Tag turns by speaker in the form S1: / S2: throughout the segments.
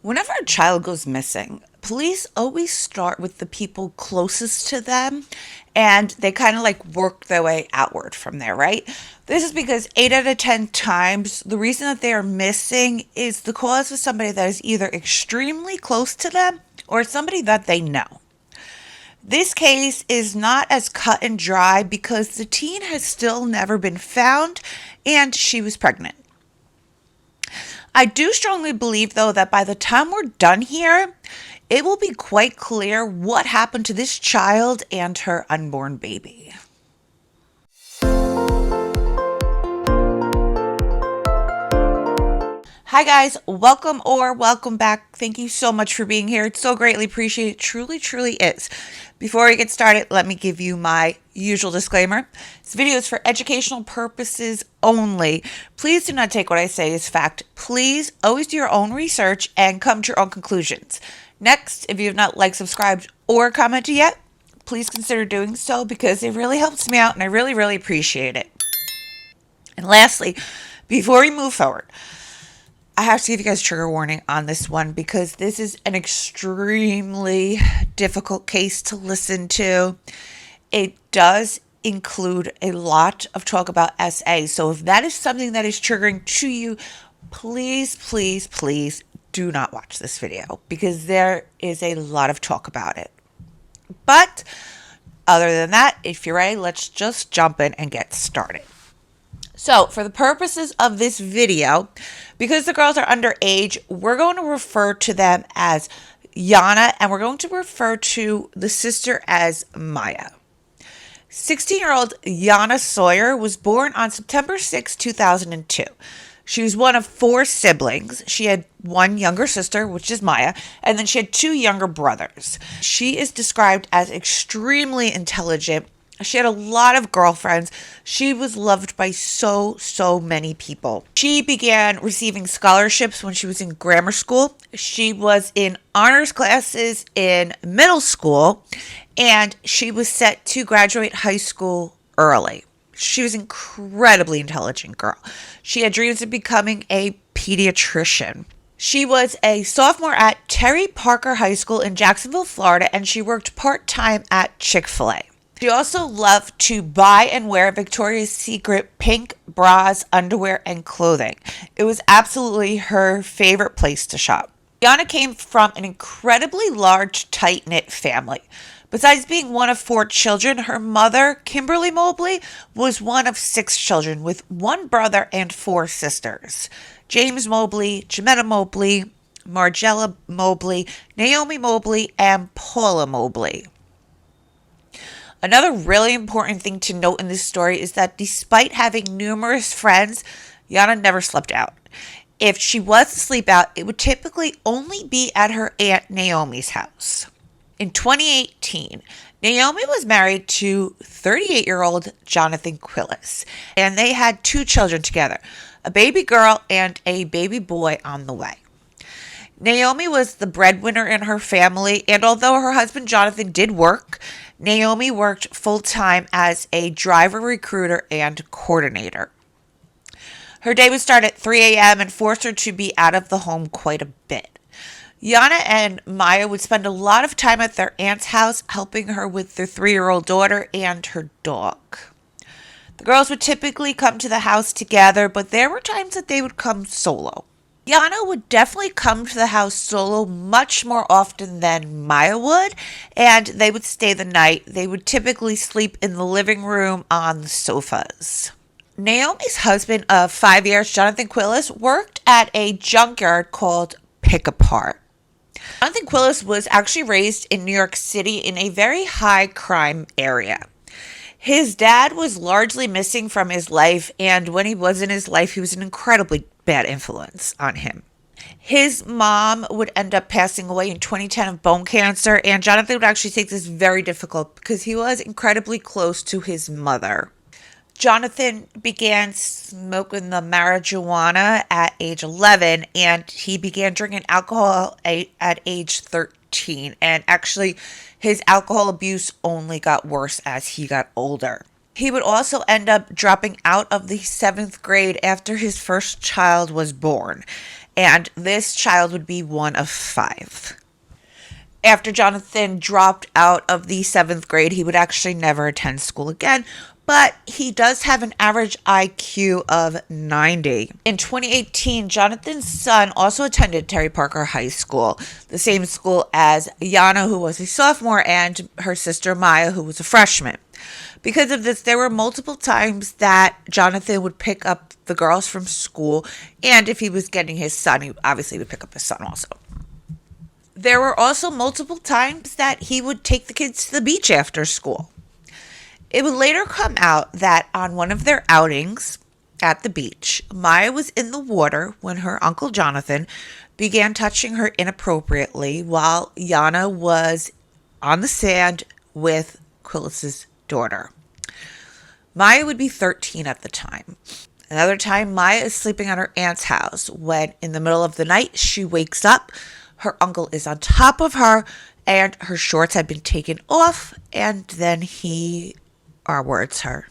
S1: Whenever a child goes missing, police always start with the people closest to them and they kind of like work their way outward from there, right? This is because 8 out of 10 times, the reason that they are missing is the cause of somebody that is either extremely close to them or somebody that they know. This case is not as cut and dry because the teen has still never been found and she was pregnant. I do strongly believe, though, that by the time we're done here, it will be quite clear what happened to this child and her unborn baby. Hi guys, welcome or welcome back. Thank you so much for being here. It's so greatly appreciated. Truly is. Before we get started, let me give you my usual disclaimer. This video is for educational purposes only. Please do not take what I say as fact. Please always do your own research and come to your own conclusions. Next, if you have not liked, subscribed, or commented yet, please consider doing so because it really helps me out and I really appreciate it. And lastly, before we move forward, I have to give you guys a trigger warning on this one because this is an extremely difficult case to listen to. It does include a lot of talk about SA. So if that is something that is triggering to you, please do not watch this video because there is a lot of talk about it. But other than that, if you're ready, let's just jump in and get started. So for the purposes of this video, because the girls are underage, we're going to refer to them as Yana and we're going to refer to the sister as Maya. 16-year-old Jana Sawyer was born on September 6, 2002. She was one of 4 siblings. She had one younger sister, which is Maya, and then she had 2 younger brothers. She is described as extremely intelligent. She had a lot of girlfriends. She was loved by so many people. She began receiving scholarships when she was in grammar school. She was in honors classes in middle school, and she was set to graduate high school early. She was an incredibly intelligent girl. She had dreams of becoming a pediatrician. She was a sophomore at Terry Parker High School in Jacksonville, Florida, and she worked part-time at Chick-fil-A. She also loved to buy and wear Victoria's Secret pink bras, underwear, and clothing. It was absolutely her favorite place to shop. Yana came from an incredibly large, tight-knit family. Besides being one of 4 children, her mother, Kimberly Mobley, was one of 6 children with 1 brother and 4 sisters. James Mobley, Jemena Mobley, Margella Mobley, Naomi Mobley, and Paula Mobley. Another really important thing to note in this story is that despite having numerous friends, Yana never slept out. If she was to sleep out, it would typically only be at her Aunt Naomi's house. In 2018, Naomi was married to 38-year-old Jonathan Quillas, and they had 2 children together, a baby girl and a baby boy on the way. Naomi was the breadwinner in her family, and although her husband Jonathan did work, Naomi worked full-time as a driver recruiter and coordinator. Her day would start at 3 a.m. and force her to be out of the home quite a bit. Yana and Maya would spend a lot of time at their aunt's house helping her with their 3-year-old daughter and her dog. The girls would typically come to the house together, but there were times that they would come solo. Yana would definitely come to the house solo much more often than Maya would, and they would stay the night. They would typically sleep in the living room on the sofas. Naomi's husband of 5 years, Jonathan Quillas, worked at a junkyard called Pick Apart. Jonathan Quillas was actually raised in New York City in a very high crime area. His dad was largely missing from his life, and when he was in his life, he was an incredibly bad influence on him. His mom would end up passing away in 2010 of bone cancer, and Jonathan would actually take this very difficult because he was incredibly close to his mother. Jonathan began smoking the marijuana at age 11, and he began drinking alcohol at age 13. And actually, his alcohol abuse only got worse as he got older. He would also end up dropping out of the 7th grade after his first child was born. and this child would be one of 5. After Jonathan dropped out of the 7th grade, he would actually never attend school again, but he does have an average IQ of 90. In 2018, Jonathan's son also attended Terry Parker High School, the same school as Yana, who was a sophomore, and her sister Maya, who was a freshman. Because of this, there were multiple times that Jonathan would pick up the girls from school, and if he was getting his son, he obviously would pick up his son also. There were also multiple times that he would take the kids to the beach after school. It would later come out that on one of their outings at the beach, Maya was in the water when her uncle Jonathan began touching her inappropriately while Yana was on the sand with Quillas' daughter. Maya would be 13 at the time. Another time, Maya is sleeping at her aunt's house when in the middle of the night she wakes up. Her uncle is on top of her, and her shorts had been taken off, and then he R-words her.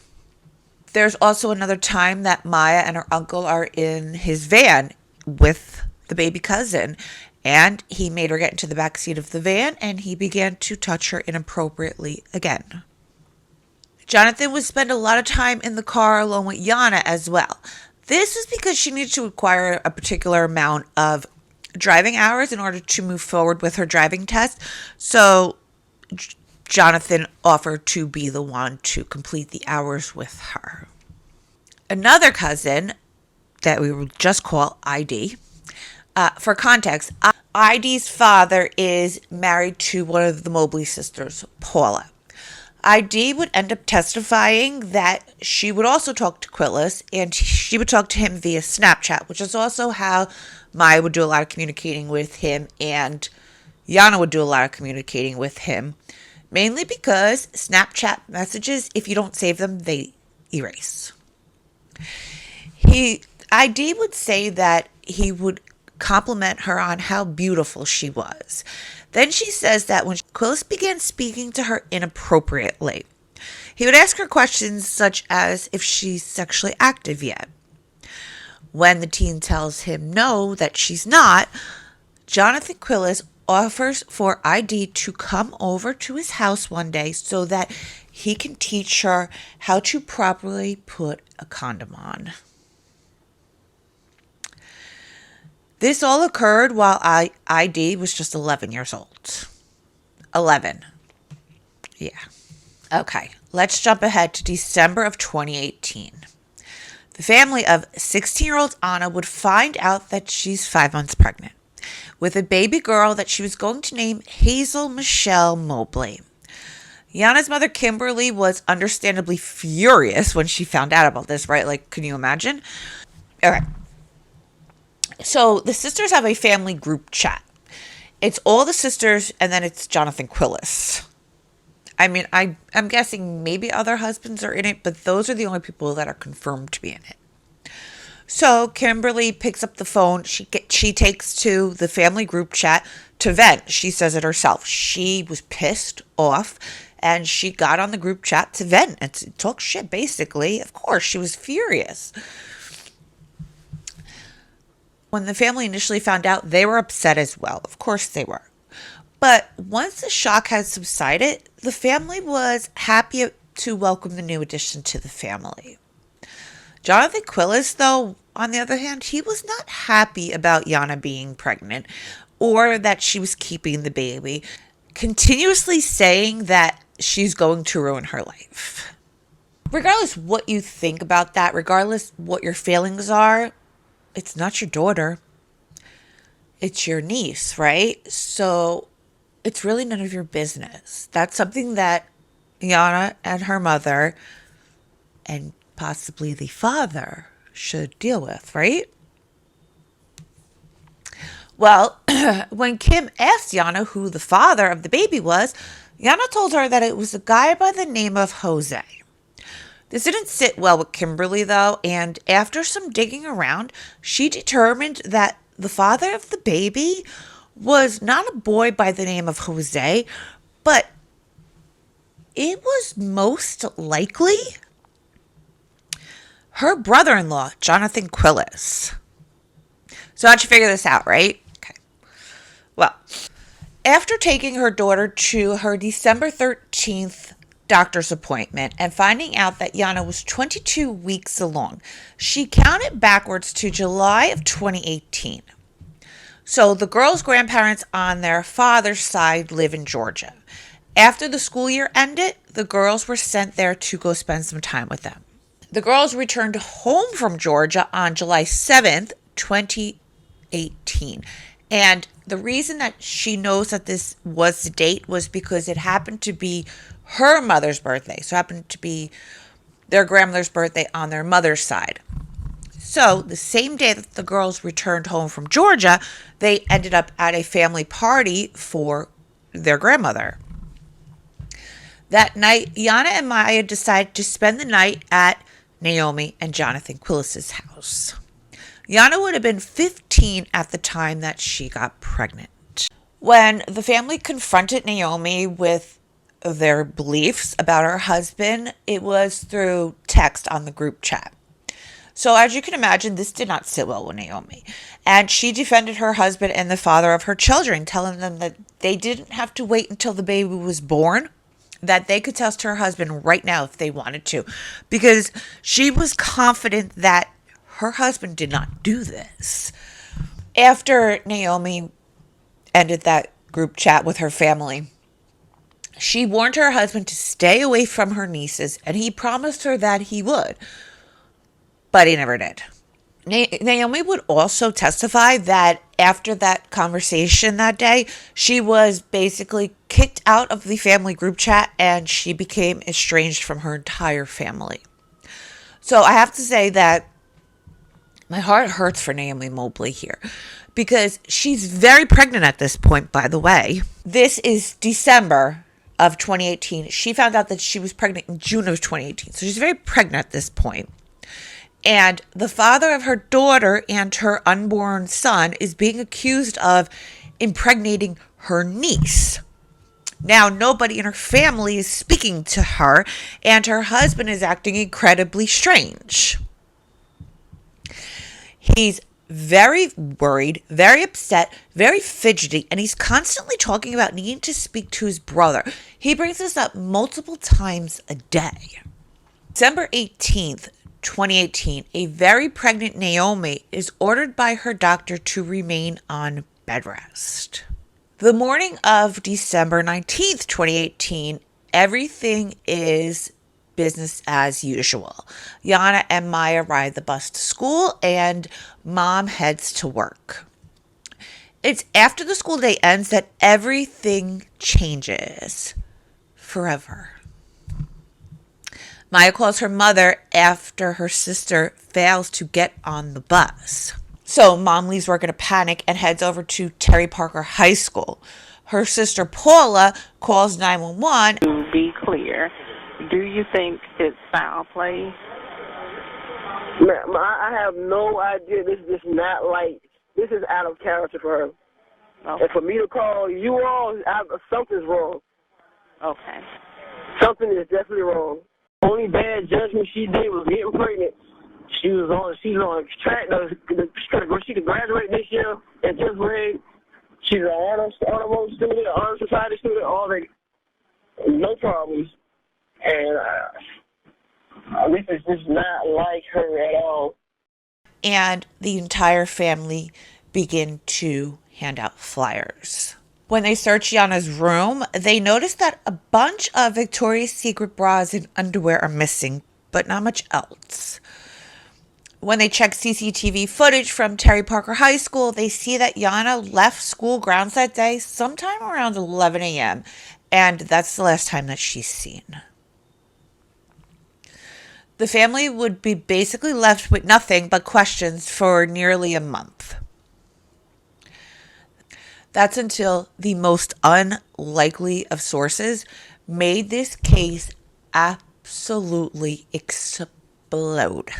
S1: There's also another time that Maya and her uncle are in his van with the baby cousin, and he made her get into the back seat of the van, and he began to touch her inappropriately again. Jonathan would spend a lot of time in the car alone with Yana as well. This was because she needed to acquire a particular amount of driving hours in order to move forward with her driving test. So Jonathan offered to be the one to complete the hours with her. Another cousin that we will just call ID. For context, ID's father is married to one of the Mobley sisters, Paula. ID would end up testifying that she would also talk to Quillas, and she would talk to him via Snapchat, which is also how Maya would do a lot of communicating with him, and Yana would do a lot of communicating with him, mainly because Snapchat messages, if you don't save them, they erase. ID would say that he would compliment her on how beautiful she was. Then she says that when Quillas began speaking to her inappropriately, he would ask her questions such as if she's sexually active yet. When the teen tells him no, that she's not, Jonathan Quillas offers for ID to come over to his house one day so that he can teach her how to properly put a condom on. This all occurred while ID was just 11 years old. 11. Yeah. Okay, let's jump ahead to December of 2018. The family of 16-year-old Anna would find out that she's 5 months pregnant with a baby girl that she was going to name Hazel Michelle Mobley. Yana's mother, Kimberly, was understandably furious when she found out about this, right? Like, can you imagine? All right. So the sisters have a family group chat. It's all the sisters, and then it's Jonathan Quillas. I mean, I'm guessing maybe other husbands are in it, but those are the only people that are confirmed to be in it. So Kimberly picks up the phone. She takes to the family group chat to vent. She says it herself. She was pissed off, and she got on the group chat to vent and to talk shit, basically. Of course, she was furious. When the family initially found out, they were upset as well. Of course they were. But once the shock had subsided, the family was happy to welcome the new addition to the family. Jonathan Quillas, though, on the other hand, he was not happy about Yana being pregnant or that she was keeping the baby, continuously saying that she's going to ruin her life. Regardless what you think about that, regardless what your feelings are, it's not your daughter. It's your niece, right? So it's really none of your business. That's something that Yana and her mother and possibly the father should deal with, right? Well, when Kim asked Yana who the father of the baby was, Yana told her that it was a guy by the name of Jose. This didn't sit well with Kimberly, though, and after some digging around, she determined that the father of the baby was not a boy by the name of Jose, but it was most likely her brother-in-law, Jonathan Quillas. So how'd you figure this out, right? Okay. Well, after taking her daughter to her December 13th doctor's appointment and finding out that Yana was 22 weeks along, she counted backwards to July of 2018. So the girls' grandparents on their father's side live in Georgia. After the school year ended, the girls were sent there to go spend some time with them. The girls returned home from Georgia on July 7th, 2018. And the reason that she knows that this was the date was because it happened to be her mother's birthday. So it happened to be their grandmother's birthday on their mother's side. So the same day that the girls returned home from Georgia, they ended up at a family party for their grandmother. That night, Yana and Maya decided to spend the night at Naomi and Jonathan Quillas' house. Yana would have been 15 at the time that she got pregnant. When the family confronted Naomi with their beliefs about her husband, it was through text on the group chat. So as you can imagine, this did not sit well with Naomi. And she defended her husband and the father of her children, telling them that they didn't have to wait until the baby was born, that they could test her husband right now if they wanted to, because she was confident that her husband did not do this. After Naomi ended that group chat with her family, she warned her husband to stay away from her nieces, and he promised her that he would, but he never did. Naomi would also testify that after that conversation that day, she was basically kicked out of the family group chat and she became estranged from her entire family. So I have to say that my heart hurts for Naomi Mobley here because she's very pregnant at this point, by the way. This is December of 2018. She found out that she was pregnant in June of 2018. So she's very pregnant at this point. And the father of her daughter and her unborn son is being accused of impregnating her niece. Now, nobody in her family is speaking to her, and her husband is acting incredibly strange. He's very worried, very upset, very fidgety, and he's constantly talking about needing to speak to his brother. He brings this up multiple times a day. December 18th, 2018, a very pregnant Naomi is ordered by her doctor to remain on bed rest. The morning of December 19th, 2018, everything is business as usual. Yana and Maya ride the bus to school and mom heads to work. It's after the school day ends that everything changes forever. Maya calls her mother after her sister fails to get on the bus. So mom leaves work in a panic and heads over to Terry Parker High School. Her sister Paula calls 911.
S2: To be clear, do you think it's foul play?
S3: Ma'am, I have no idea. This is just not like, this is out of character for her.
S2: Okay.
S3: And for me to call you all, something's wrong.
S2: Okay.
S3: Something is definitely wrong. Only bad judgment she did was getting pregnant. She's on track. She could graduate this year and just grade. She's an honor student, honor society student, all that. No problems. And this is just not like her at all.
S1: And the entire family begin to hand out flyers. When they search Yana's room, they notice that a bunch of Victoria's Secret bras and underwear are missing, but not much else. When they check CCTV footage from Terry Parker High School, they see that Yana left school grounds that day sometime around 11 a.m., and that's the last time that she's seen. The family would be basically left with nothing but questions for nearly a month. That's until the most unlikely of sources made this case absolutely explode.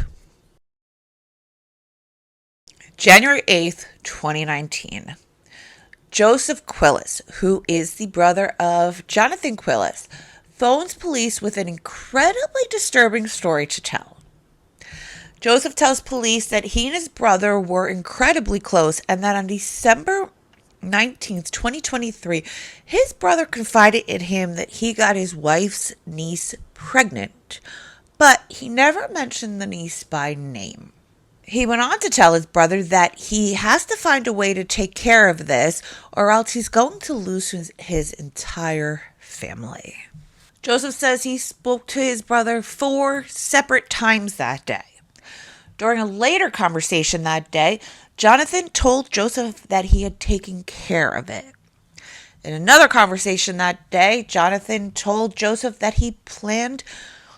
S1: January 8th, 2019. Joseph Quillas, who is the brother of Jonathan Quillas, phones police with an incredibly disturbing story to tell. Joseph tells police that he and his brother were incredibly close and that on December 19th, 2023, his brother confided in him that he got his wife's niece pregnant, but he never mentioned the niece by name. He went on to tell his brother that he has to find a way to take care of this or else he's going to lose his entire family. Joseph says he spoke to his brother 4 separate times that day. During a later conversation that day, Jonathan told Joseph that he had taken care of it. In another conversation that day, Jonathan told Joseph that he planned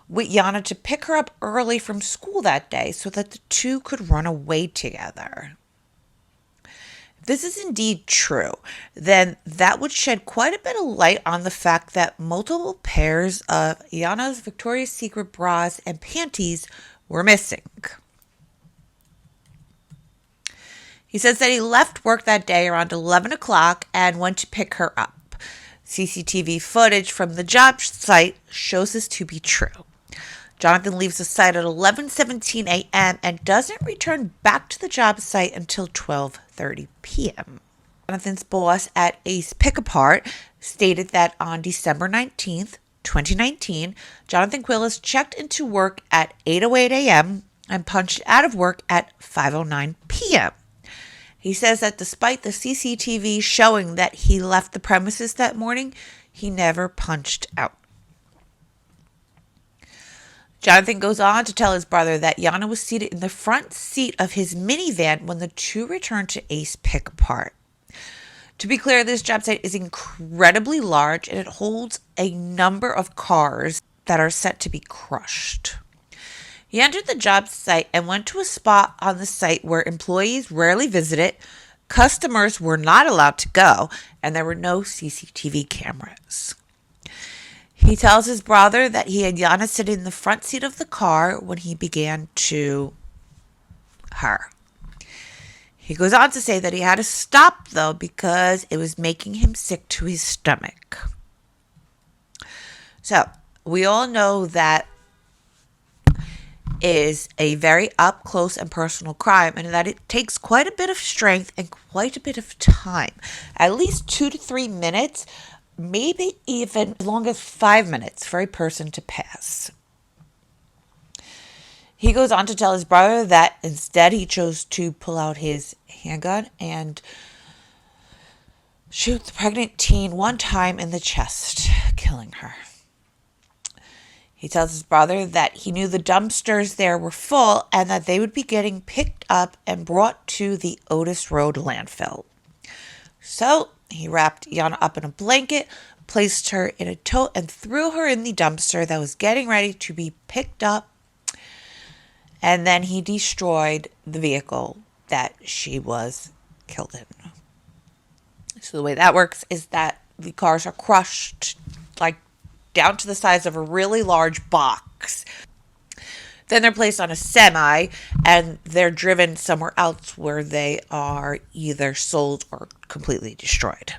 S1: with Yana to pick her up early from school that day so that the two could run away together. If this is indeed true, then that would shed quite a bit of light on the fact that multiple pairs of Yana's Victoria's Secret bras and panties were missing. He says that he left work that day around 11 o'clock and went to pick her up. CCTV footage from the job site shows this to be true. Jonathan leaves the site at 11:17 a.m. and doesn't return back to the job site until 12:30 p.m. Jonathan's boss at Ace Pick-A-Part stated that on December 19th, 2019, Jonathan Quillas checked into work at 8:08 a.m. and punched out of work at 5:09 p.m. He says that despite the CCTV showing that he left the premises that morning, he never punched out. Jonathan goes on to tell his brother that Yana was seated in the front seat of his minivan when the two returned to Ace Pick-A-Part. To be clear, this job site is incredibly large and it holds a number of cars that are set to be crushed. He entered the job site and went to a spot on the site where employees rarely visit it, customers were not allowed to go, and there were no CCTV cameras. He tells his brother that he had Yana sit in the front seat of the car when he began to her. He goes on to say that he had to stop, though, because it was making him sick to his stomach. So, we all know that is a very up close and personal crime and that it takes quite a bit of strength and quite a bit of time. At least 2 to 3 minutes, maybe even as long as 5 minutes for a person to pass. He goes on to tell his brother that instead he chose to pull out his handgun and shoot the pregnant teen 1 time in the chest, killing her. He tells his brother that he knew the dumpsters there were full and that they would be getting picked up and brought to the Otis Road landfill. So he wrapped Yana up in a blanket, placed her in a tote, and threw her in the dumpster that was getting ready to be picked up. And then he destroyed the vehicle that she was killed in. So the way that works is that the cars are crushed, like down to the size of a really large box. Then they're placed on a semi and they're driven somewhere else where they are either sold or completely destroyed.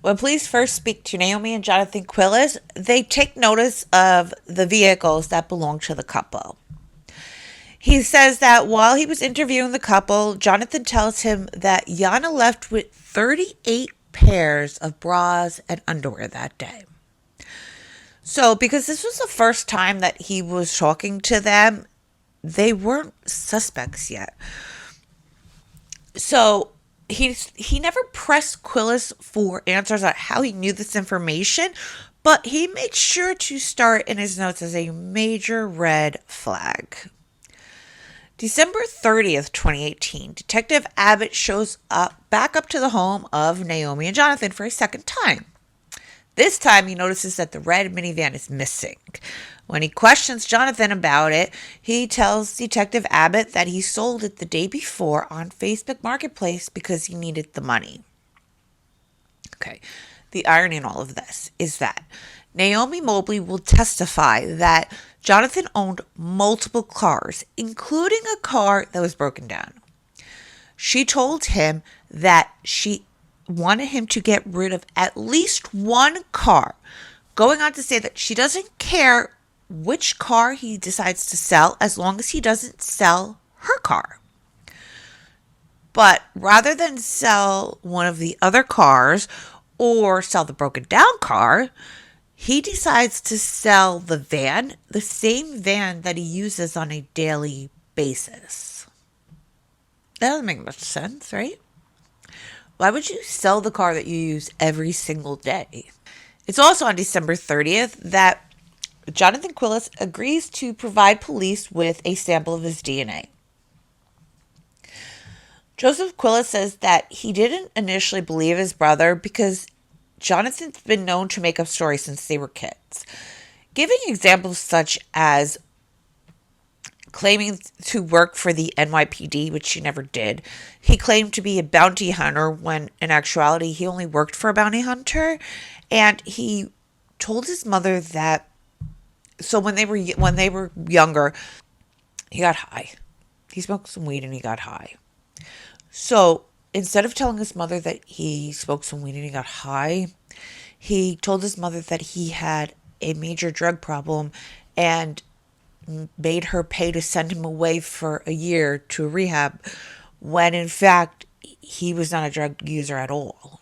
S1: When police first speak to Naomi and Jonathan Quillas, they take notice of the vehicles that belong to the couple. He says that while he was interviewing the couple, Jonathan tells him that Yana left with 38 pairs of bras and underwear that day. So, because this was the first time that he was talking to them, they weren't suspects yet. So, he never pressed Quillas for answers on how he knew this information, but he made sure to start in his notes as a major red flag. December 30th, 2018, Detective Abbott shows back up to the home of Naomi and Jonathan for a second time. This time, he notices that the red minivan is missing. When he questions Jonathan about it, he tells Detective Abbott that he sold it the day before on Facebook Marketplace because he needed the money. Okay, the irony in all of this is that Naomi Mobley will testify that Jonathan owned multiple cars, including a car that was broken down. She told him that she wanted him to get rid of at least one car, going on to say that she doesn't care which car he decides to sell as long as he doesn't sell her car. But rather than sell one of the other cars or sell the broken down car, he decides to sell the van, the same van that he uses on a daily basis. That doesn't make much sense, right? Why would you sell the car that you use every single day? It's also on December 30th that Jonathan Quillas agrees to provide police with a sample of his DNA. Joseph Quillas says that he didn't initially believe his brother because Jonathan's been known to make up stories since they were kids, giving examples such as claiming to work for the NYPD, which he never did. He claimed to be a bounty hunter when in actuality he only worked for a bounty hunter, and he told his mother that when they were younger, he got high. He smoked some weed and he got high. So instead of telling his mother that he smoked some weed and he got high, he told his mother that he had a major drug problem and made her pay to send him away for a year to a rehab, when in fact he was not a drug user at all.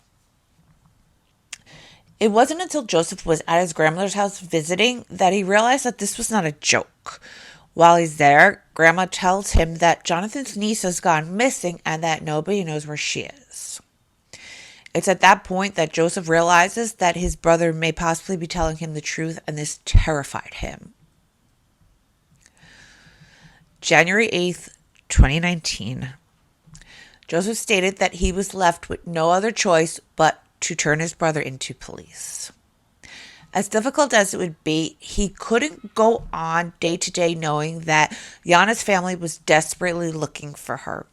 S1: It wasn't until Joseph was at his grandmother's house visiting that he realized that this was not a joke. While he's there, Grandma tells him that Jonathan's niece has gone missing and that nobody knows where she is. It's at that point that Joseph realizes that his brother may possibly be telling him the truth, and this terrified him. January 8th, 2019. Joseph stated that he was left with no other choice but to turn his brother into police. As difficult as it would be, he couldn't go on day to day knowing that Yana's family was desperately looking for her.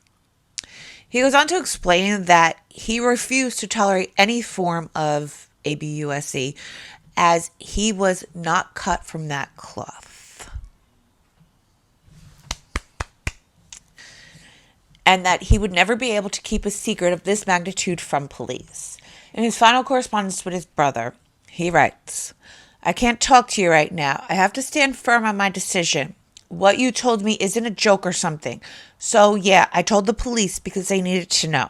S1: He goes on to explain that he refused to tolerate any form of ABUSC as he was not cut from that cloth. And that he would never be able to keep a secret of this magnitude from police. In his final correspondence with his brother, he writes, "I can't talk to you right now. I have to stand firm on my decision. What you told me isn't a joke or something. So yeah, I told the police because they needed to know.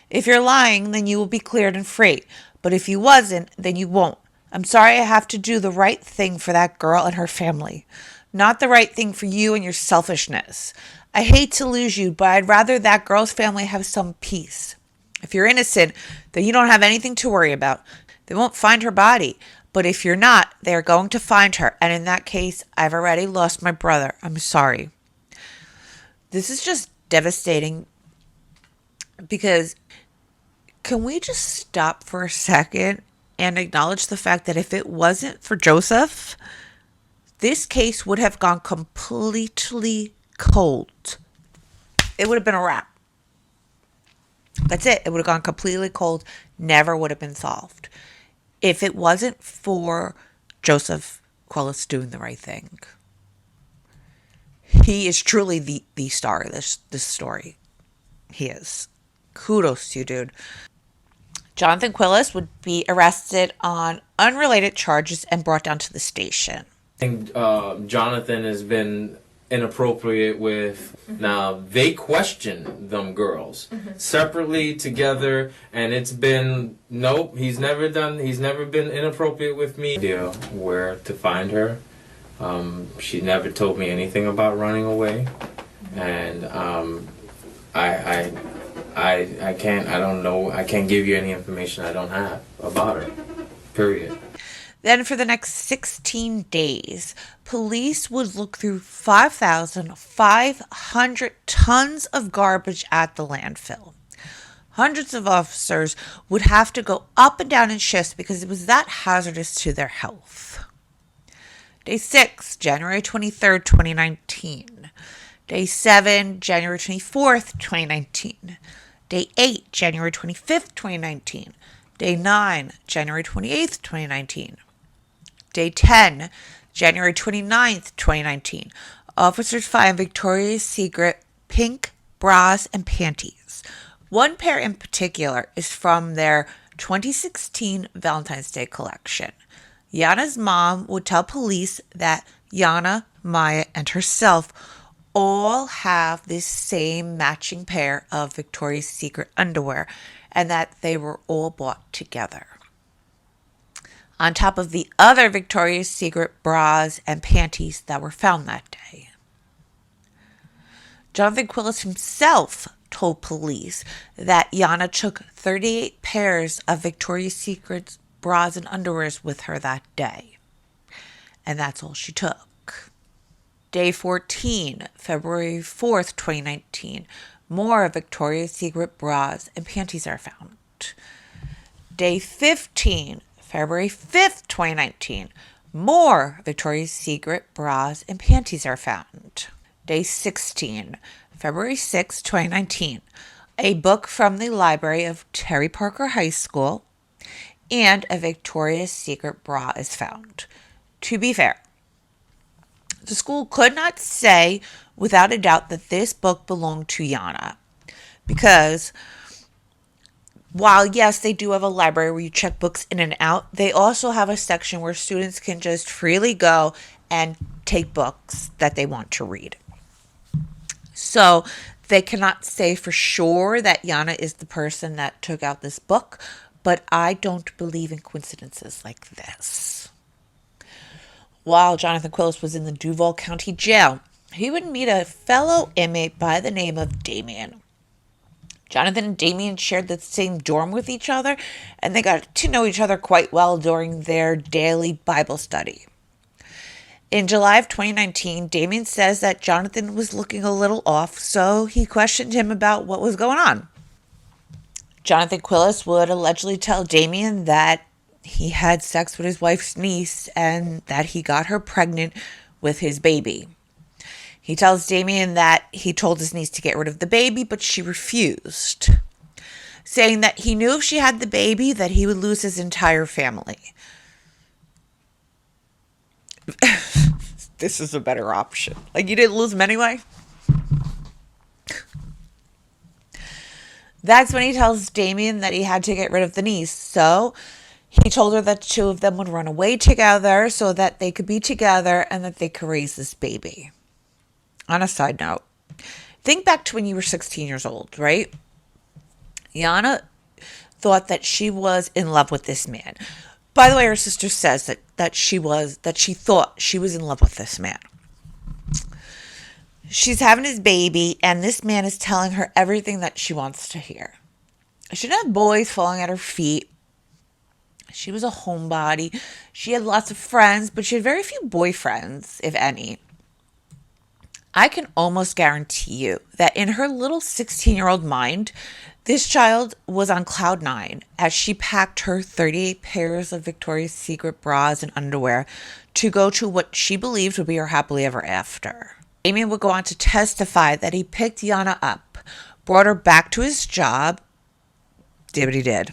S1: If you're lying, then you will be cleared and free. But if you wasn't, then you won't. I'm sorry I have to do the right thing for that girl and her family. Not the right thing for you and your selfishness. I hate to lose you, but I'd rather that girl's family have some peace. If you're innocent, then you don't have anything to worry about. They won't find her body. But if you're not, they are going to find her. And in that case, I've already lost my brother. I'm sorry." This is just devastating because can we just stop for a second and acknowledge the fact that if it wasn't for Joseph, this case would have gone completely cold. It would have been a wrap. That's it. It would have gone completely cold. Never would have been solved. If it wasn't for Joseph Quillas doing the right thing. He is truly the star of this story. He is. Kudos to you, dude. Jonathan Quillas would be arrested on unrelated charges and brought down to the station.
S4: I think Jonathan has been inappropriate with, now they question them girls separately, together, and it's been, nope, he's never been inappropriate with me. Idea where to find her. She never told me anything about running away, and I can't give you any information I don't have about her, period.
S1: Then for the next 16 days, police would look through 5,500 tons of garbage at the landfill. Hundreds of officers would have to go up and down in shifts because it was that hazardous to their health. Day 6, January 23rd, 2019. Day 7, January 24th, 2019. Day 8, January 25th, 2019. Day 9, January 28th, 2019. Day 10, January 29th, 2019. Officers find Victoria's Secret pink bras and panties. One pair in particular is from their 2016 Valentine's Day collection. Yana's mom would tell police that Yana, Maya, and herself all have this same matching pair of Victoria's Secret underwear, and that they were all bought together. On top of the other Victoria's Secret bras and panties that were found that day. Jonathan Quillas himself told police that Yana took 38 pairs of Victoria's Secret bras and underwears with her that day. And that's all she took. Day 14, February 4th, 2019, more Victoria's Secret bras and panties are found. Day 15, February 5th, 2019, more Victoria's Secret bras and panties are found. Day 16, February 6, 2019, a book from the library of Terry Parker High School and a Victoria's Secret bra is found. To be fair, the school could not say without a doubt that this book belonged to Yana, because while, yes, they do have a library where you check books in and out, they also have a section where students can just freely go and take books that they want to read. So they cannot say for sure that Yana is the person that took out this book, but I don't believe in coincidences like this. While Jonathan Quillas was in the Duval County Jail, he would meet a fellow inmate by the name of Damien. Jonathan and Damien shared the same dorm with each other, and they got to know each other quite well during their daily Bible study. In July of 2019, Damien says that Jonathan was looking a little off, so he questioned him about what was going on. Jonathan Quillas would allegedly tell Damien that he had sex with his wife's niece and that he got her pregnant with his baby. He tells Damien that he told his niece to get rid of the baby, but she refused, saying that he knew if she had the baby that he would lose his entire family. This is a better option. Like, you didn't lose him anyway? That's when he tells Damien that he had to get rid of the niece. So he told her that the two of them would run away together so that they could be together and that they could raise this baby. On a side note, think back to when you were 16 years old, right? Yana thought that she was in love with this man. By the way, her sister says that she thought she was in love with this man. She's having his baby, and this man is telling her everything that she wants to hear. She didn't have boys falling at her feet. She was a homebody. She had lots of friends, but she had very few boyfriends, if any. I can almost guarantee you that in her little 16-year-old mind, this child was on cloud 9 as she packed her 38 pairs of Victoria's Secret bras and underwear to go to what she believed would be her happily ever after. Damien would go on to testify that he picked Yana up, brought her back to his job, did what he did,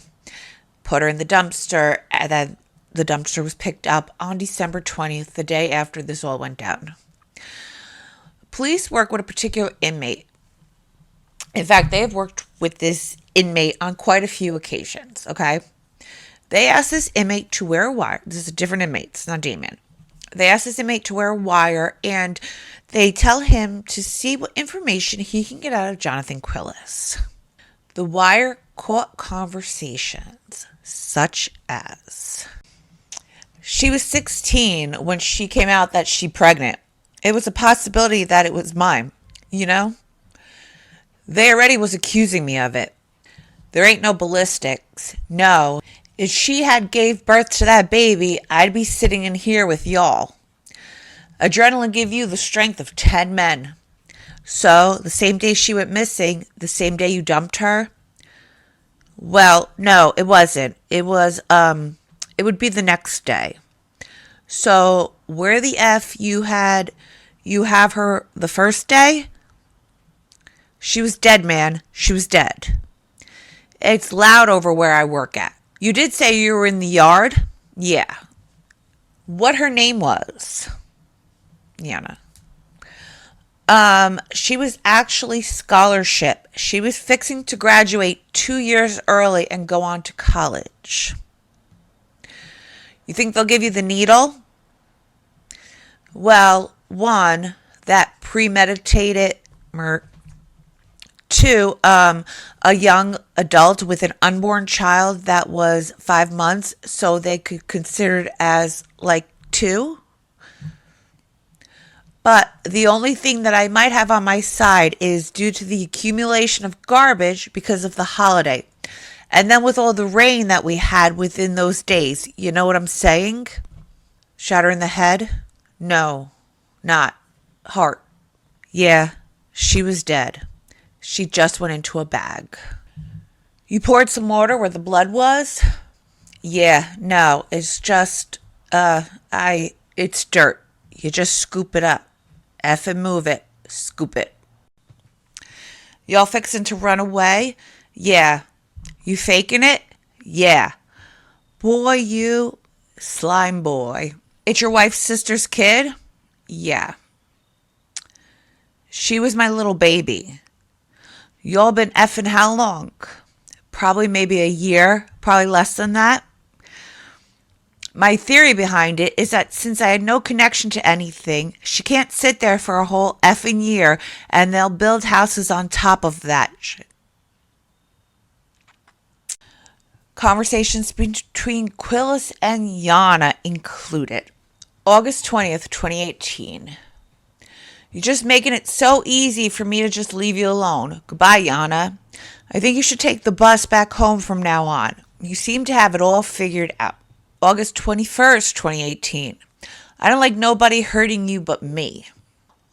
S1: put her in the dumpster, and then the dumpster was picked up on December 20th, the day after this all went down. Police work with a particular inmate. In fact, they have worked with this inmate on quite a few occasions, okay? They asked this inmate to wear a wire. This is a different inmate. It's not Damien. They asked this inmate to wear a wire, and they tell him to see what information he can get out of Jonathan Quillas. The wire caught conversations such as, she was 16 when she came out that she's pregnant. It was a possibility that it was mine, you know? They already was accusing me of it. There ain't no ballistics. No. If she had gave birth to that baby, I'd be sitting in here with y'all. Adrenaline give you the strength of 10 men. So, the same day she went missing, the same day you dumped her? Well, no, it wasn't. It would be the next day. So, where the F you have her the first day? She was dead, man. She was dead. It's loud over where I work at. You did say you were in the yard? Yeah. What her name was? Yana. She was actually scholarship. She was fixing to graduate 2 years early and go on to college. You think they'll give you the needle? Well, one, that premeditated murder. Two, a young adult with an unborn child that was 5 months, so they could consider it as like two. But the only thing that I might have on my side is due to the accumulation of garbage because of the holiday. And then with all the rain that we had within those days, you know what I'm saying? Shatter in the head? No, not. Heart. Yeah, she was dead. She just went into a bag. You poured some water where the blood was? Yeah, no, it's just, it's dirt. You just scoop it up. F and move it. Scoop it. Y'all fixing to run away? Yeah. You faking it? Yeah. Boy, you slime boy. It's your wife's sister's kid? Yeah. She was my little baby. Y'all been effing how long? Probably maybe a year, probably less than that. My theory behind it is that since I had no connection to anything, she can't sit there for a whole effing year and they'll build houses on top of that shit. Conversations between Quillas and Yana included. August 20th, 2018. You're just making it so easy for me to just leave you alone. Goodbye, Yana. I think you should take the bus back home from now on. You seem to have it all figured out. August 21st, 2018. I don't like nobody hurting you but me.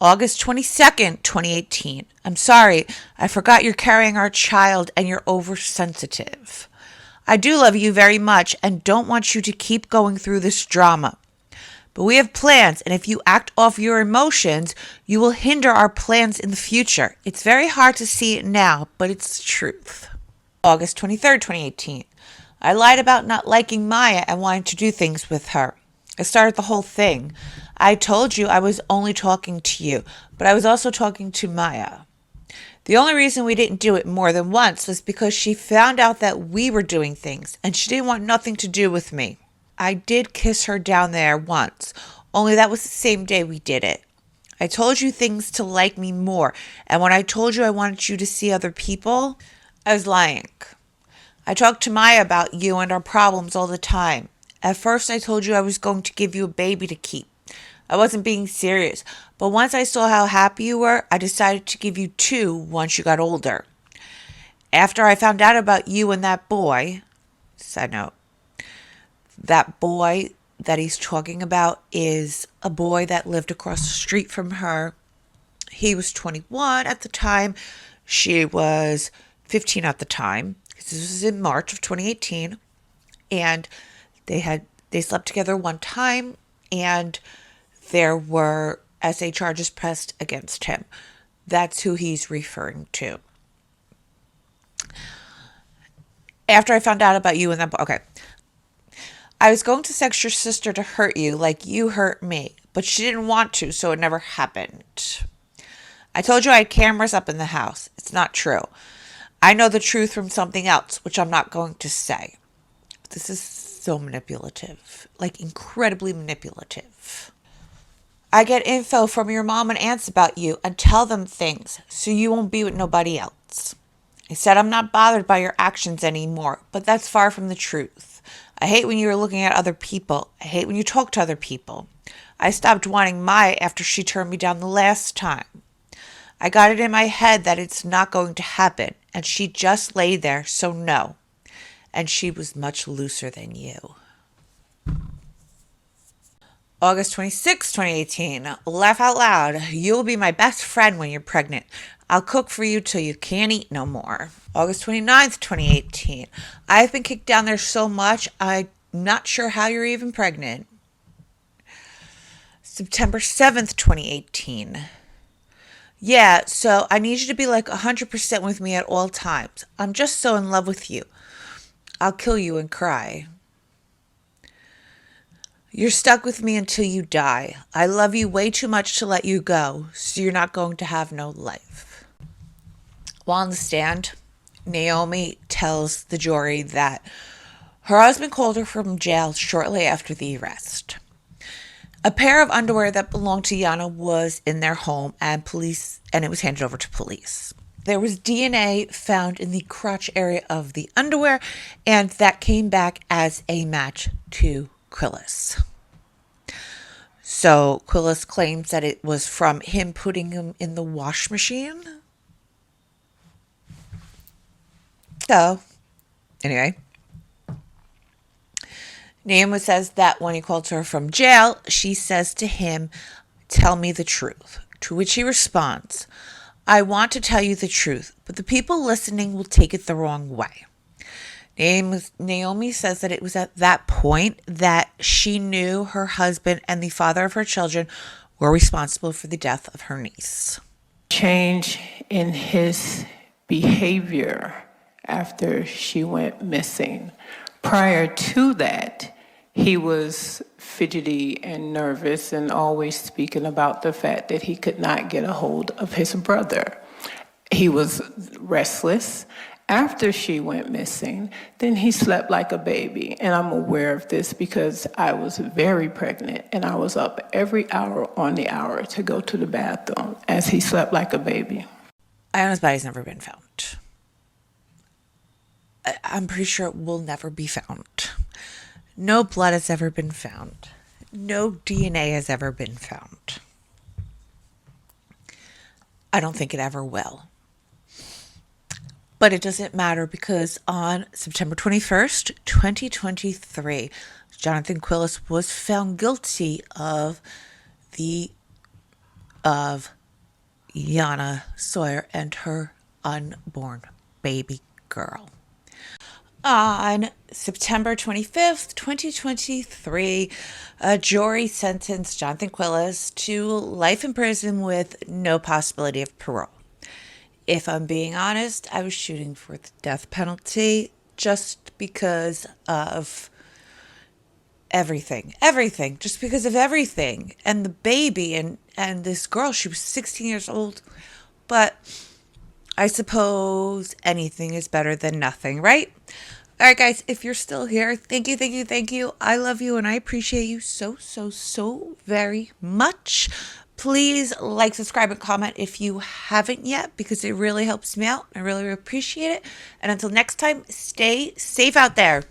S1: August 22nd, 2018. I'm sorry, I forgot you're carrying our child and you're oversensitive. I do love you very much and don't want you to keep going through this drama. But we have plans, and if you act off your emotions, you will hinder our plans in the future. It's very hard to see it now, but it's the truth. August 23rd, 2018. I lied about not liking Maya and wanting to do things with her. I started the whole thing. I told you I was only talking to you, but I was also talking to Maya. The only reason we didn't do it more than once was because she found out that we were doing things, and she didn't want nothing to do with me. I did kiss her down there once, only that was the same day we did it. I told you things to like me more, and when I told you I wanted you to see other people, I was lying. I talked to Maya about you and our problems all the time. At first I told you I was going to give you a baby to keep. I wasn't being serious, but once I saw how happy you were, I decided to give you two once you got older. After I found out about you and that boy, side note, that boy that he's talking about is a boy that lived across the street from her. He was 21 at the time. She was 15 at the time. This was in March of 2018. And they slept together one time, and there were SA charges pressed against him. That's who he's referring to. After I found out about you and that boy, okay. I was going to sex your sister to hurt you like you hurt me, but she didn't want to, so it never happened. I told you I had cameras up in the house. It's not true. I know the truth from something else, which I'm not going to say. This is so manipulative, like incredibly manipulative. I get info from your mom and aunts about you and tell them things so you won't be with nobody else. I said I'm not bothered by your actions anymore, but that's far from the truth. I hate when you're looking at other people. I hate when you talk to other people. I stopped wanting Maya after she turned me down the last time. I got it in my head that it's not going to happen, and she just lay there, so no. And she was much looser than you. August 26, 2018. Laugh out loud. You'll be my best friend when you're pregnant. I'll cook for you till you can't eat no more. August 29th, 2018. I've been kicked down there so much, I'm not sure how you're even pregnant. September 7th, 2018. Yeah, so I need you to be like 100% with me at all times. I'm just so in love with you. I'll kill you and cry. You're stuck with me until you die. I love you way too much to let you go, so you're not going to have no life. While on the stand, Naomi tells the jury that her husband called her from jail shortly after the arrest. A pair of underwear that belonged to Yana was in their home, and it was handed over to police. There was DNA found in the crotch area of the underwear, and that came back as a match to Quillas. So Quillas claims that it was from him putting him in the wash machine. So, anyway, Naomi says that when he called her from jail, she says to him, "Tell me the truth." To which he responds, "I want to tell you the truth, but the people listening will take it the wrong way." Naomi says that it was at that point that she knew her husband and the father of her children were responsible for the death of her niece.
S5: Change in his behavior after she went missing. Prior to that, he was fidgety and nervous and always speaking about the fact that he could not get a hold of his brother. He was restless. After she went missing, then he slept like a baby. And I'm aware of this because I was very pregnant and I was up every hour on the hour to go to the bathroom as he slept like a baby.
S1: Yana's body's never been found. I'm pretty sure it will never be found. No blood has ever been found. No DNA has ever been found. I don't think it ever will. But it doesn't matter because on September 21st, 2023, Jonathan Quillas was found guilty of Jana Sawyer and her unborn baby girl. On September 25th, 2023, a jury sentenced Jonathan Quillas to life in prison with no possibility of parole. If I'm being honest, I was shooting for the death penalty just because of everything, just because of everything. And the baby and this girl, she was 16 years old. But I suppose anything is better than nothing, right? All right, guys, if you're still here, thank you. I love you and I appreciate you so very much. Please like, subscribe, and comment if you haven't yet because it really helps me out. I really appreciate it. And until next time, stay safe out there.